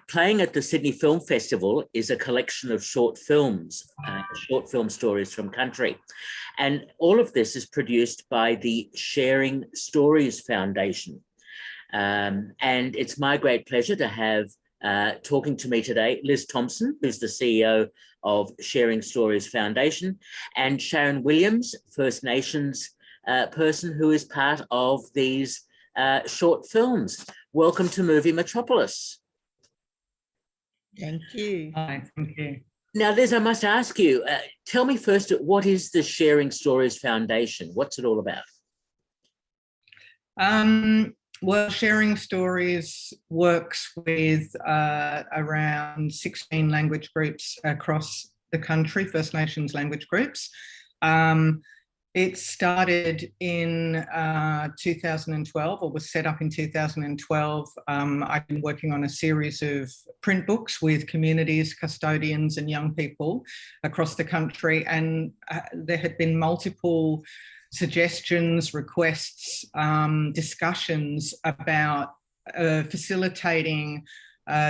Playing at the Sydney Film Festival is a collection of short film stories from country. And all of this is produced by the Sharing Stories Foundation. And it's my great pleasure to have talking to me today, Liz Thompson, who's the CEO of Sharing Stories Foundation, and Sharon Williams, First Nations person who is part of these short films. Welcome to Movie Metropolis. Thank you. Hi, thank you. Now, Liz, I must ask you, tell me first, what is the Sharing Stories Foundation? What's it all about? Well, Sharing Stories works with around 16 language groups across the country, First Nations language groups. It started in 2012, or was set up in 2012. I've been working on a series of print books with communities, custodians and young people across the country, and there had been multiple suggestions, requests, discussions about facilitating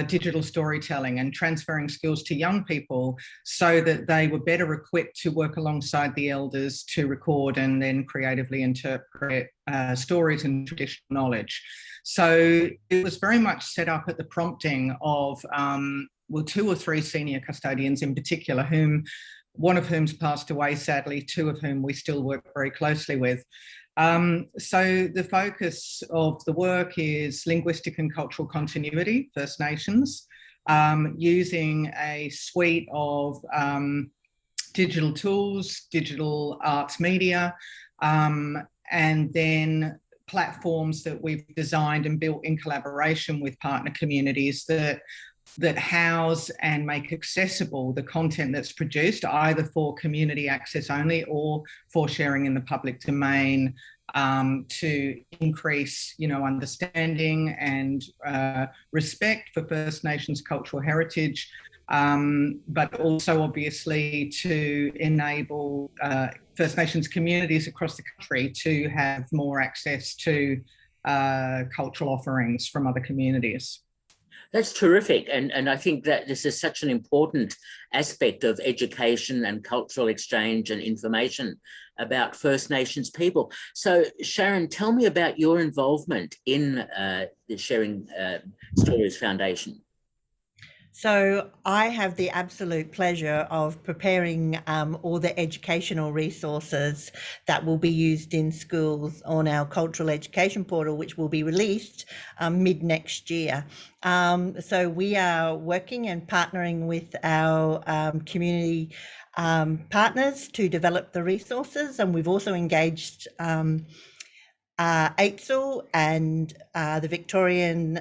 digital storytelling and transferring skills to young people so that they were better equipped to work alongside the elders to record and then creatively interpret stories and traditional knowledge. So it was very much set up at the prompting of, well, 2 or 3 senior custodians in particular, one of whom's passed away, sadly, 2 of whom we still work very closely with. So the focus of the work is linguistic and cultural continuity, First Nations, using a suite of digital tools, digital arts media, and then platforms that we've designed and built in collaboration with partner communities that house and make accessible the content that's produced, either for community access only or for sharing in the public domain, to increase, understanding and respect for First Nations cultural heritage, but also obviously to enable First Nations communities across the country to have more access to cultural offerings from other communities. That's terrific. And I think that this is such an important aspect of education and cultural exchange and information about First Nations people. So Sharon, tell me about your involvement in the Sharing Stories Foundation. So I have the absolute pleasure of preparing all the educational resources that will be used in schools on our cultural education portal, which will be released mid next year. So we are working and partnering with our community partners to develop the resources, and we've also engaged AITSL and the Victorian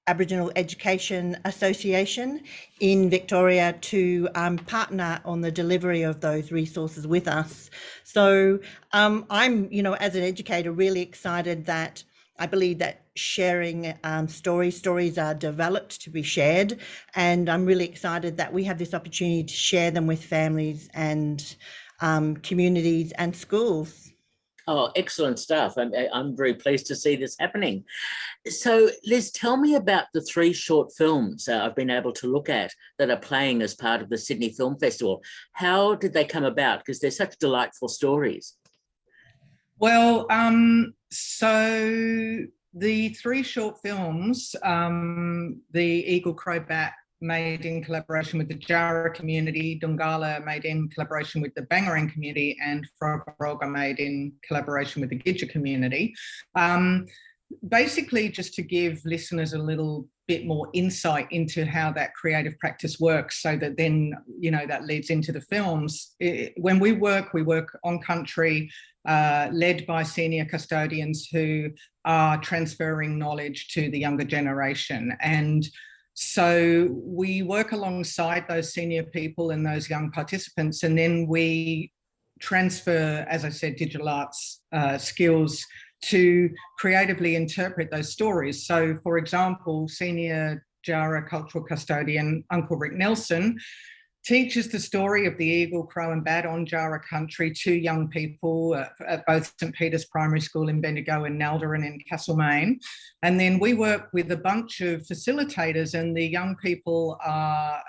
Aboriginal Education Association in Victoria to partner on the delivery of those resources with us. So I'm, as an educator, really excited that I believe that sharing stories are developed to be shared, and I'm really excited that we have this opportunity to share them with families and communities and schools. Oh, excellent stuff. I'm very pleased to see this happening. So Liz, tell me about the 3 short films I've been able to look at that are playing as part of the Sydney Film Festival. How did they come about? Because they're such delightful stories. Well, so the 3 short films, the Eagle Crow Bat made in collaboration with the Jara community, Dungala made in collaboration with the Bangarang community, and Froggaroga made in collaboration with the Gidja community. Basically, just to give listeners a little bit more insight into how that creative practice works, so that then, that leads into the films. When we work on country, led by senior custodians who are transferring knowledge to the younger generation. And so we work alongside those senior people and those young participants, and then we transfer, as I said, digital arts skills to creatively interpret those stories. So, for example, senior Jara cultural custodian, Uncle Rick Nelson, teaches the story of the eagle, crow and bat on Jara country to young people at both St Peter's Primary School in Bendigo and Naldereen in Castlemaine. And then we work with a bunch of facilitators, and the young people are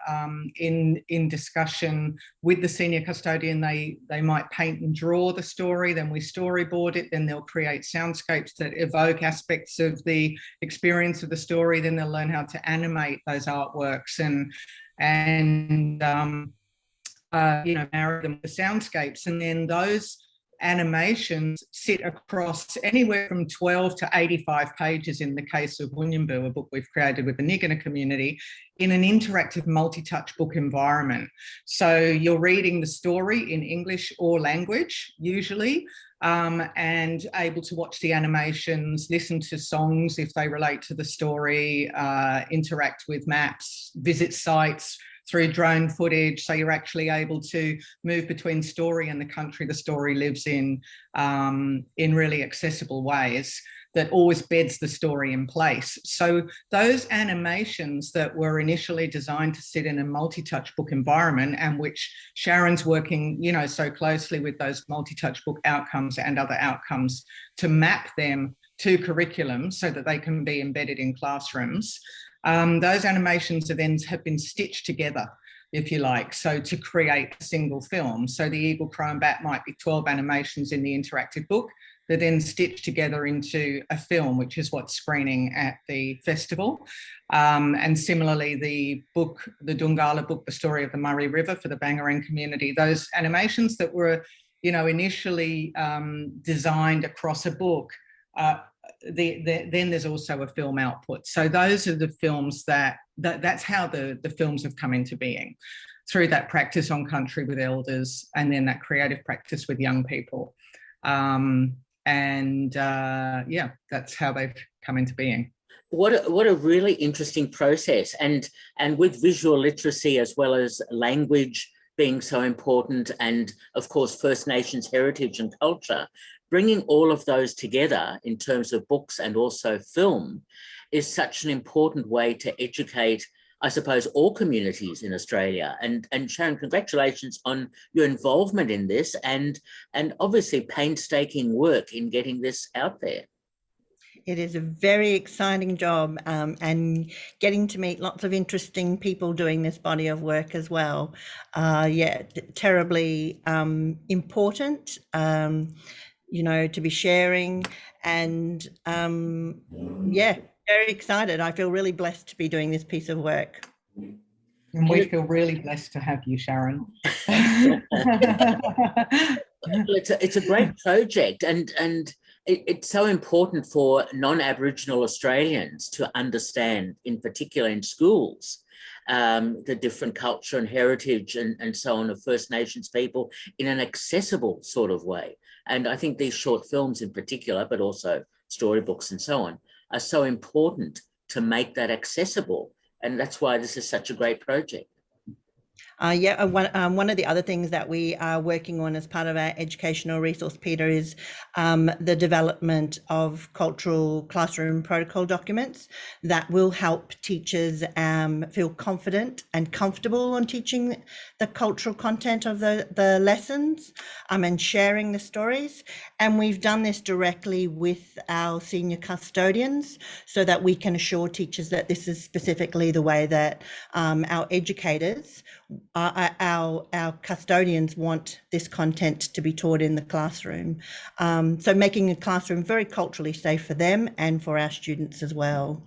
in discussion with the senior custodian. They might paint and draw the story, then we storyboard it, then they'll create soundscapes that evoke aspects of the experience of the story, then they'll learn how to animate those artworks and marry them with soundscapes. And then those animations sit across anywhere from 12 to 85 pages in the case of Wunyamboo, a book we've created with the Nigina community, in an interactive multi-touch book environment. So you're reading the story in English or language, usually, and able to watch the animations, listen to songs if they relate to the story, interact with maps, visit sites through drone footage. So you're actually able to move between story and the country the story lives in really accessible ways that always beds the story in place. So those animations that were initially designed to sit in a multi-touch book environment, and which Sharon's working, so closely with those multi-touch book outcomes and other outcomes to map them to curriculum so that they can be embedded in classrooms. Those animations have been stitched together, if you like, so to create a single film. So the eagle, crow and bat might be 12 animations in the interactive book. They're then stitched together into a film, which is what's screening at the festival. And similarly, the Dungala book, The Story of the Murray River for the Bangarang community, those animations that were, initially designed across a book, then there's also a film output. So those are the films that's how the films have come into being, through that practice on country with elders and then that creative practice with young people. That's how they've come into being. What a really interesting process, and with visual literacy as well as language being so important, and of course First Nations heritage and culture, bringing all of those together in terms of books and also film is such an important way to educate, I suppose, all communities in Australia. And Sharon, congratulations on your involvement in this and obviously painstaking work in getting this out there. It is a very exciting job, and getting to meet lots of interesting people doing this body of work as well. Terribly important, to be sharing, and very excited. I feel really blessed to be doing this piece of work. And we feel really blessed to have you, Sharon. It's a great project, and it's so important for non-Aboriginal Australians to understand, in particular in schools, the different culture and heritage and so on of First Nations people in an accessible sort of way. And I think these short films in particular, but also storybooks and so on, are so important to make that accessible. And that's why this is such a great project. One of the other things that we are working on as part of our educational resource, Peter, is the development of cultural classroom protocol documents that will help teachers feel confident and comfortable on teaching the cultural content of the lessons and sharing the stories. And we've done this directly with our senior custodians so that we can assure teachers that this is specifically the way that our educators, our custodians want this content to be taught in the classroom. So making the classroom very culturally safe for them and for our students as well.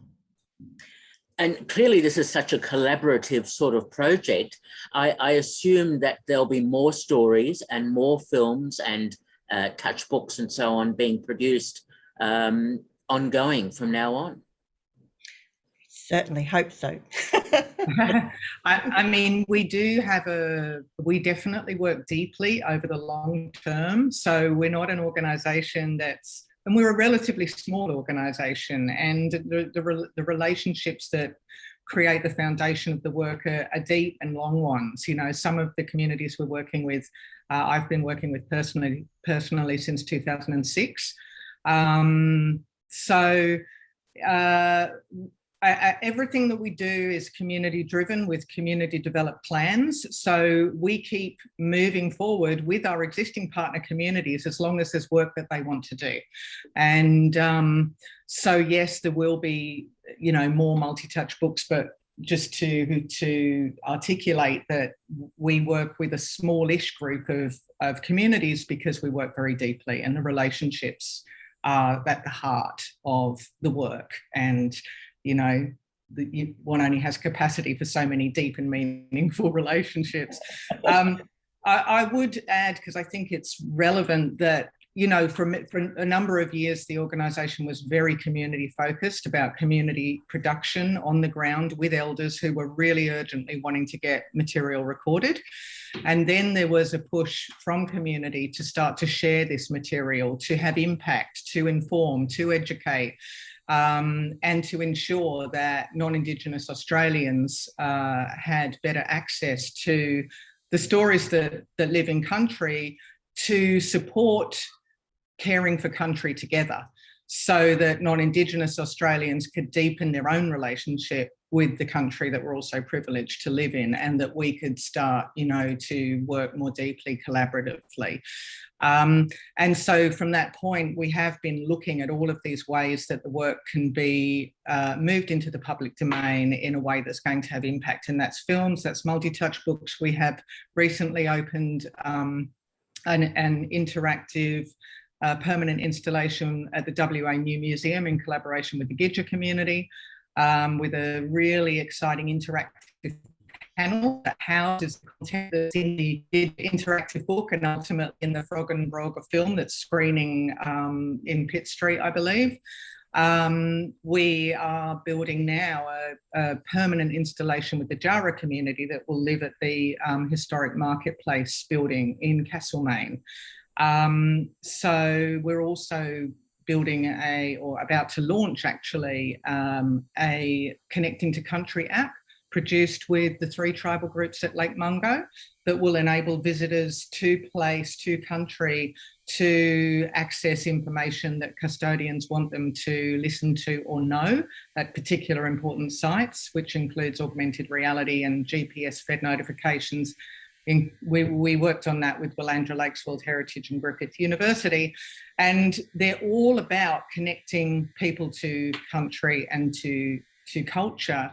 And clearly this is such a collaborative sort of project. I assume that there'll be more stories and more films and touch books and so on being produced ongoing from now on. Certainly hope so. I mean, we definitely work deeply over the long term. So we're not an organisation and we're a relatively small organisation, and the relationships that create the foundation of the work are deep and long ones. Some of the communities we're working with, I've been working with personally since 2006. everything that we do is community driven with community developed plans. So we keep moving forward with our existing partner communities as long as there's work that they want to do. And so yes, there will be, you know, more multi-touch books, but just to articulate that we work with a smallish group of communities because we work very deeply, and the relationships are at the heart of the work. And you know, one only has capacity for so many deep and meaningful relationships. I would add, because I think it's relevant, that, you know, for a number of years, the organisation was very community focused about community production on the ground with elders who were really urgently wanting to get material recorded. And then there was a push from community to start to share this material, to have impact, to inform, to educate, and to ensure that non-Indigenous Australians had better access to the stories that live in country, to support caring for country together, so that non-Indigenous Australians could deepen their own relationship with the country that we're also privileged to live in, and that we could start, you know, to work more deeply collaboratively. And so from that point, we have been looking at all of these ways that the work can be moved into the public domain in a way that's going to have impact. And that's films, that's multi-touch books. We have recently opened an interactive permanent installation at the WA New Museum in collaboration with the Gidja community, with a really exciting interactive panel that houses the content that's in the interactive book and ultimately in the Frog and Broga film that's screening in Pitt Street, I believe. We are building now a permanent installation with the Jara community that will live at the historic marketplace building in Castlemaine. So we're also building or about to launch actually, a Connecting to Country app produced with the 3 tribal groups at Lake Mungo that will enable visitors to place, to country, to access information that custodians want them to listen to or know at particular important sites, which includes augmented reality and GPS-fed notifications. We worked on that with Willandra Lakes World Heritage and Griffith University, and they're all about connecting people to country and to culture.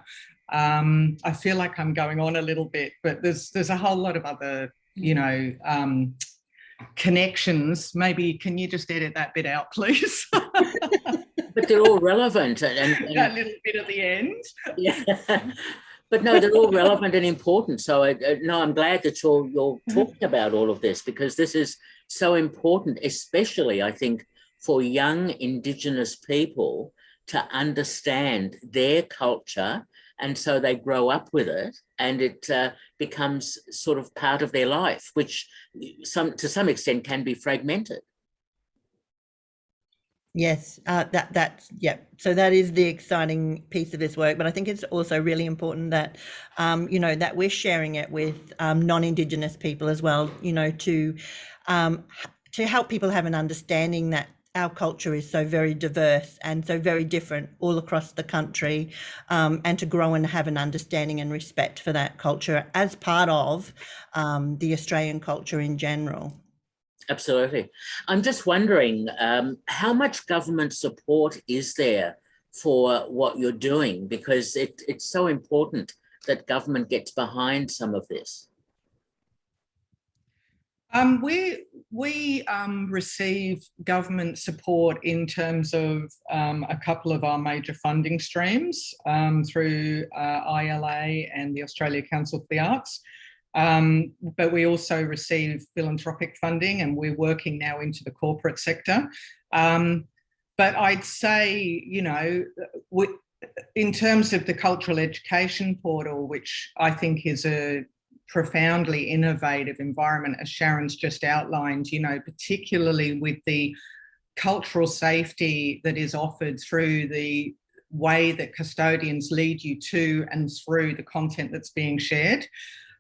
I feel like I'm going on a little bit, but there's a whole lot of other, you know, connections. Maybe can you just edit that bit out, please? But they're all relevant. And that little bit at the end. Yeah. But no, they're all relevant and important. So no, I'm glad that you're talking about all of this, because this is so important, especially I think for young Indigenous people to understand their culture, and so they grow up with it and it becomes sort of part of their life, which to some extent can be fragmented. Yes, that's yeah. So that is the exciting piece of this work, but I think it's also really important that, you know, that we're sharing it with non-Indigenous people as well. You know, to help people have an understanding that our culture is so very diverse and so very different all across the country, and to grow and have an understanding and respect for that culture as part of the Australian culture in general. Absolutely. I'm just wondering, how much government support is there for what you're doing? Because it's so important that government gets behind some of this. We receive government support in terms of a couple of our major funding streams through ILA and the Australia Council for the Arts. But we also receive philanthropic funding, and we're working now into the corporate sector. But I'd say, you know, in terms of the cultural education portal, which I think is a profoundly innovative environment, as Sharon's just outlined, you know, particularly with the cultural safety that is offered through the way that custodians lead you to and through the content that's being shared.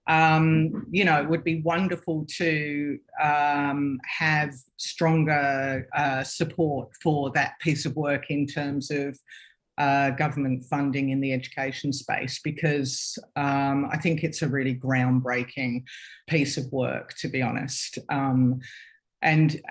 You know, it would be wonderful to have stronger support for that piece of work in terms of government funding in the education space, because I think it's a really groundbreaking piece of work, to be honest. And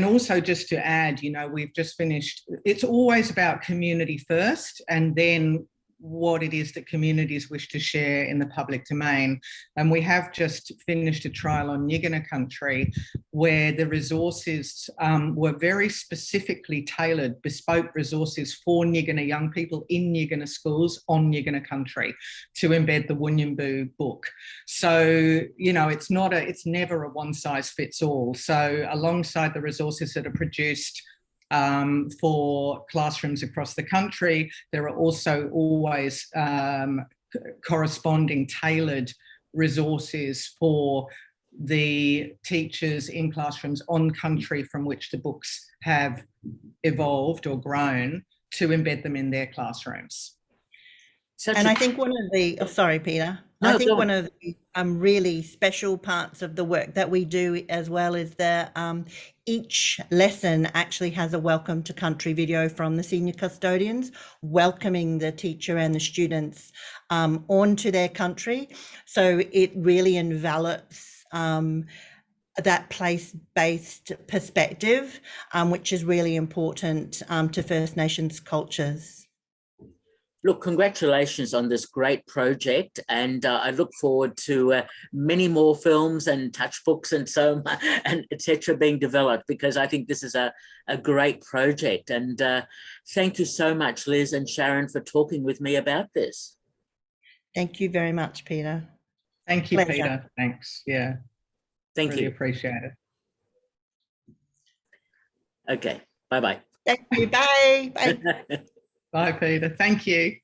also, just to add, you know, we've just finished, it's always about community first, and then what it is that communities wish to share in the public domain. And we have just finished a trial on Nyigina country where the resources were very specifically tailored, bespoke resources for Nyigina young people in Nyigina schools on Nyigina country to embed the Wunyumbu book. So, you know, it's never a one size fits all. So alongside the resources that are produced for classrooms across the country, there are also always corresponding tailored resources for the teachers in classrooms on country from which the books have evolved or grown, to embed them in their classrooms. I think one of the, sorry, Peter. I think one of the really special parts of the work that we do as well is that each lesson actually has a welcome to country video from the senior custodians, welcoming the teacher and the students onto their country. So it really envelops that place-based perspective, which is really important to First Nations cultures. Look, congratulations on this great project, and I look forward to many more films and touch books and so and etc. being developed, because I think this is a great project. And thank you so much, Liz and Sharon, for talking with me about this. Thank you very much, Peter. Thank you, pleasure. Peter. Thanks. Yeah. Thank really you. Appreciate it. Okay. Bye-bye. Thank you. Bye. Bye. Bye, Peter. Thank you.